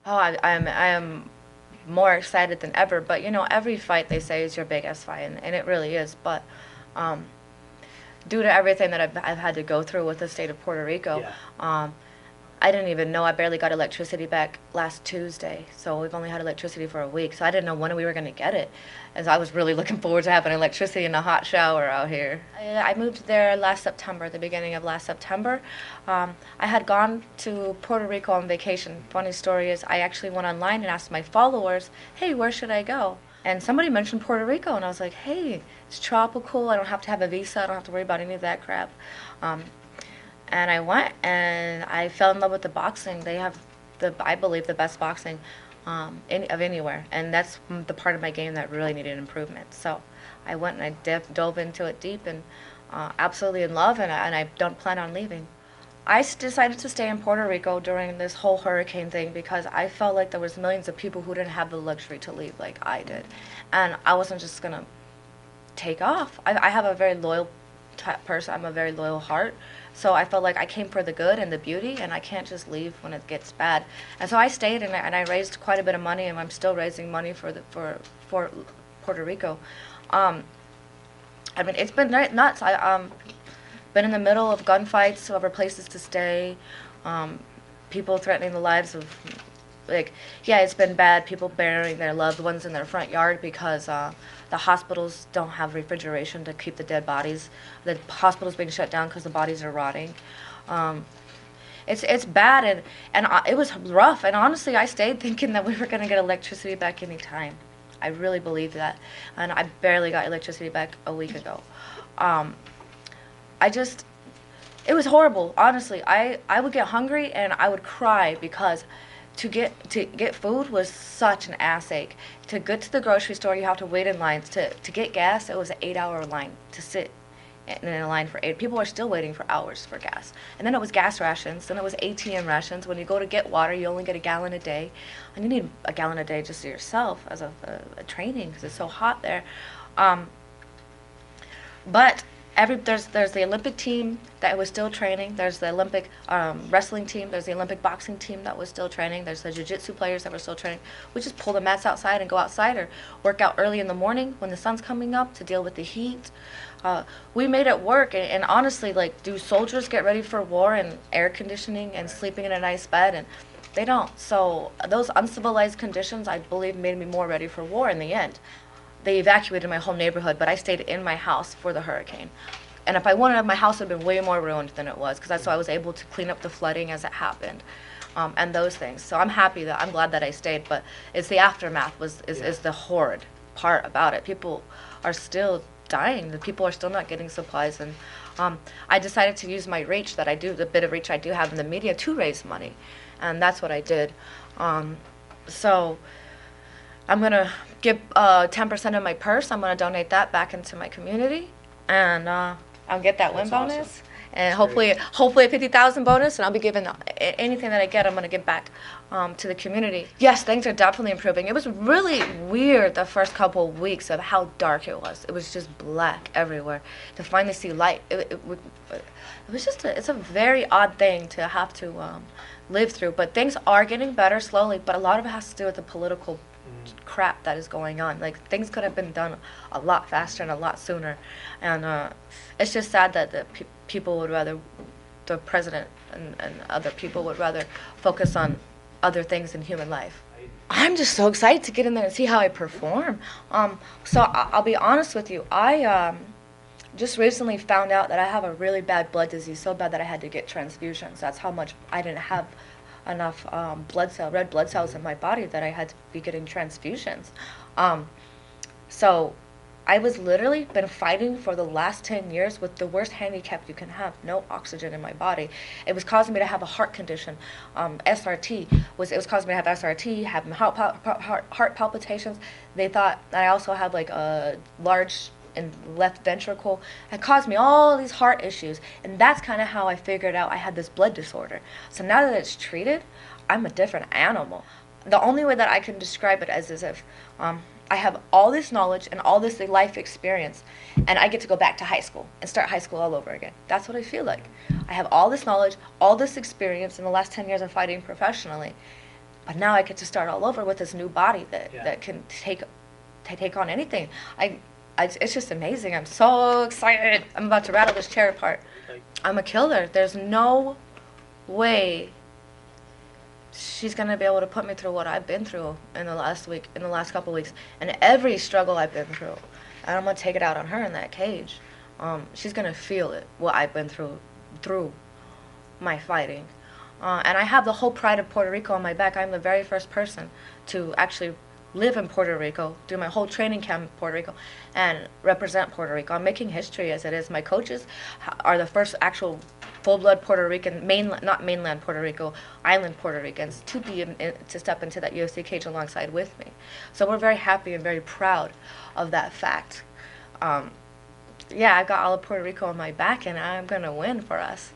Oh, I am more excited than ever. But you know, every fight they say is your biggest fight, and it really is. But um, due to everything that I've had to go through with the state of Puerto Rico, Yeah. um, I didn't even know. I barely got electricity back last Tuesday, so we've only had electricity for a week. So I didn't know when we were going to get it, as I was really looking forward to having electricity and a hot shower out here. I moved there last September, the beginning of last September. I had gone to Puerto Rico on vacation. Funny story is, I actually went online and asked my followers, "Hey, where should I go?" And somebody mentioned Puerto Rico, and I was like, "Hey, it's tropical. I don't have to have a visa. I don't have to worry about any of that crap." Um, and I went and I fell in love with the boxing. They have I believe, the best boxing of anywhere, and that's the part of my game that really needed improvement. So I went and I dove into it deep and absolutely in love, and I don't plan on leaving. Decided to stay in Puerto Rico during this whole hurricane thing because I felt like there was millions of people who didn't have the luxury to leave like I did, and I wasn't just gonna take off. I have a very loyal type person. I'm a very loyal heart. So I felt like I came for the good and the beauty, and I can't just leave when it gets bad. And so I stayed, and I raised quite a bit of money, and I'm still raising money for Puerto Rico. Um, I mean, it's been nuts. I been in the middle of gunfights over places to stay, um, people threatening the lives of, like, yeah, it's been bad. People burying their loved ones in their front yard because the hospitals don't have refrigeration to keep the dead bodies. The hospitals being shut down because the bodies are rotting. Um, it's bad, and it was rough. And honestly, I stayed thinking that we were gonna get electricity back any time. I really believed that, and I barely got electricity back a week ago. Um, I just it was horrible, honestly. I would get hungry and I would cry because to get food was such an ass ache. To get to the grocery store, you have to wait in lines. To get gas, it was an 8 hour line to sit in a line for eight. People are still waiting for hours for gas. And then it was gas rations. Then it was ATM rations. When you go to get water, you only get a gallon a day, and you need a gallon a day just to yourself as a training because it's so hot there. Um, but there's the Olympic team that was still training. There's the Olympic wrestling team. There's the Olympic boxing team that was still training. There's the jiu-jitsu players that were still training. We just pull the mats outside and go outside or work out early in the morning when the sun's coming up to deal with the heat. We made it work, and honestly, like, do soldiers get ready for war and air conditioning and sleeping in a nice bed? And they don't. So those uncivilized conditions, I believe, made me more ready for war in the end. They evacuated my whole neighborhood, but I stayed in my house for the hurricane. And if I wanted, my house would have been way more ruined than it was because that's why I was able to clean up the flooding as it happened, and those things. So I'm glad that I stayed, but it's the aftermath is the horrid part about it. People are still dying. The people are still not getting supplies, and I decided to use my reach that I do, the bit of reach I do have in the media, to raise money, and that's what I did. So I'm gonna give 10% of my purse. I'm gonna donate that back into my community, and I'll get that win That's awesome. bonus, and That's great. hopefully a 50,000 bonus, and I'll be giving anything that I get. I'm gonna give back to the community. Yes, things are definitely improving. It was really weird the first couple of weeks of how dark it was. It was just black everywhere. To finally see light, it was just it's a very odd thing to have to live through. But things are getting better slowly. But a lot of it has to do with the political crap that is going on. Like, things could have been done a lot faster and a lot sooner, and it's just sad that people would rather, the president and other people would rather focus on other things in human life. I, I'm just so excited to get in there and see how I perform. So I'll be honest with you. I just recently found out that I have a really bad blood disease, so bad that I had to get transfusions. That's how much I didn't have enough red blood cells in my body, that I had to be getting transfusions. Um, so I was literally been fighting for the last 10 years with the worst handicap you can have, no oxygen in my body. It was causing me to have a heart condition. SRT it was causing me to have SRT, have heart palpitations. They thought that I also had like a large and left ventricle. It caused me all these heart issues, and that's kind of how I figured out I had this blood disorder. So now that it's treated, I'm a different animal. The only way that I can describe it as is if I have all this knowledge and all this life experience, and I get to go back to high school and start high school all over again. That's what I feel like. I have all this knowledge, all this experience in the last 10 years of fighting professionally, But now I get to start all over with this new body that, Yeah. that can take on anything. It's just amazing. I'm so excited. I'm about to rattle this chair apart. Like, I'm a killer. There's no way she's gonna be able to put me through what I've been through in the last week, in the last couple of weeks, and every struggle I've been through. And I'm gonna take it out on her in that cage. She's gonna feel it, what I've been through my fighting. And I have the whole pride of Puerto Rico on my back. I'm the very first person to actually live in Puerto Rico, do my whole training camp in Puerto Rico, and represent Puerto Rico. I'm making history as it is. My coaches are the first actual full-blood Puerto Rican, not mainland Puerto Rico, island Puerto Ricans, to be to step into that UFC cage alongside with me. So we're very happy and very proud of that fact. Yeah, I've got all of Puerto Rico on my back, and I'm gonna win for us.